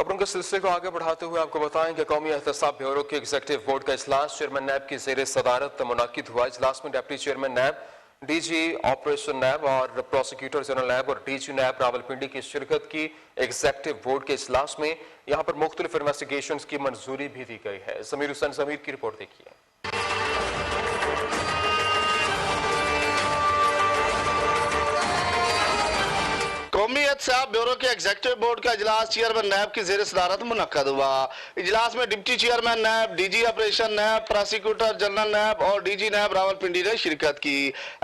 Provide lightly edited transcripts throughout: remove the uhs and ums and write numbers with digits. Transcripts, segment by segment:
खबरों के सिलसिले को आगे बढ़ाते हुए आपको बताएं कि कौमी एहतसाब ब्यूरो के एग्जीक्यूटिव बोर्ड का इजलास चेयरमैन नैब की ज़ेर सदारत मुनाकिद हुआ। इजलास में डिप्टी चेयरमैन नैब, डीजी ऑपरेशन नैब और प्रोसिक्यूटर जनरल नैब और डीजी नैब रावलपिंडी की शिरकत की। एग्जीक्यूटिव बोर्ड के इजलास में यहाँ पर मुख्तलिफ इन्वेस्टिगेशन की मंजूरी भी दी गई है। ज़मीर हुसैन ज़मीर की रिपोर्ट देखिए। कौमी एहतसाब ब्यूरो के एग्जीक्यूटिव बोर्ड का इजलास चेयरमैन नैब की ज़ेर सदारत मुनक्कद हुआ। इजलास में डिप्टी चेयरमैन नैब, डीजी ऑपरेशन नैब, प्रोसिक्यूटर जनरल नैब और डीजी नैब रावलपिंडी ने शिरकत की।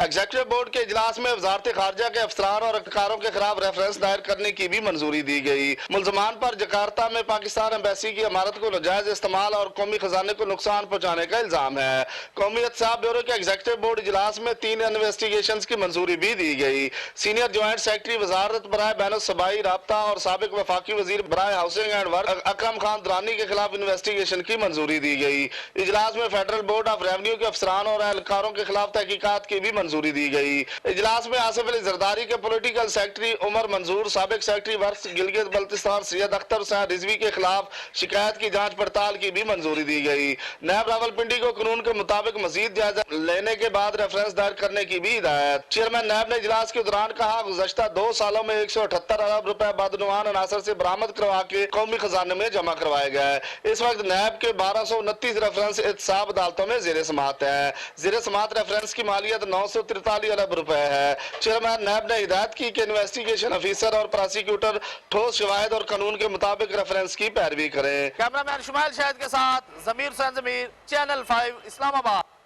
एग्जीक्यूटिव बोर्ड के इजलास में वजारत खारजा के अफसरान और अधिकारों के खिलाफ रेफरेंस दायर करने की भी मंजूरी दी गई। मुलजमान पर जकार्ता में पाकिस्तान एम्बेसी की इमारत को नाजायज इस्तेमाल और कौमी खजाने को नुकसान पहुंचाने का इल्जाम है। कौमी एहतसाब ब्यूरो के एग्जीक्यूटिव बोर्ड इजलास में 3 इन्वेस्टिगेशन की मंजूरी भी दी गई। सीनियर ज्वाइंट सेक्रेटरी वजारत बराए बैनुल सबाई राब्ता और साबिक वफाकी वजीर बराए housing and work Akram Khan Durrani के खिलाफ इन्वेस्टिगेशन की मंजूरी दी गई। इजलास में फेडरल बोर्ड ऑफ रेवेन्यू के अफसरान और एहलकारों के खिलाफ तहकीकात की भी मंजूरी दी गई। इजलास में आसिफ अली जरदारी के पॉलिटिकल सेक्रेटरी उमर मंजूर, साबिक सेक्रेटरी वर्क्स गिलगित बल्तिस्तान सैयद अख्तर हुसैन रिजवी के खिलाफ शिकायत की जांच पड़ताल की भी मंजूरी दी गई। नैब रावलपिंडी को कानून के मुताबिक मजीद जायजा लेने के बाद रेफरेंस दायर करने की भी हिदायत। चेयरमैन नैब ने इजलास के दौरान कहा, गुज़श्ता 2 सालों में 178 अरब रुपए बदनुमान अनासर से बरामद करवा के कौमी खजाने में जमा करवाए गए। इस वक्त नैब के 1229 रेफरेंस एहतसाब अदालतों में ज़ेर समात है। ज़ेर समात रेफरेंस की मालियत 943 अरब रुपए है। चेयरमैन नैब ने हिदायत की कि इन्वेस्टिगेशन ऑफिसर और प्रोसिक्यूटर ठोस शवाहिद और कानून के मुताबिक रेफरेंस की पैरवी करें। कैमरामैन शुमाइल शाहिद के साथ ज़मीर हुसैन ज़मीर, चैनल 5 इस्लामाबाद।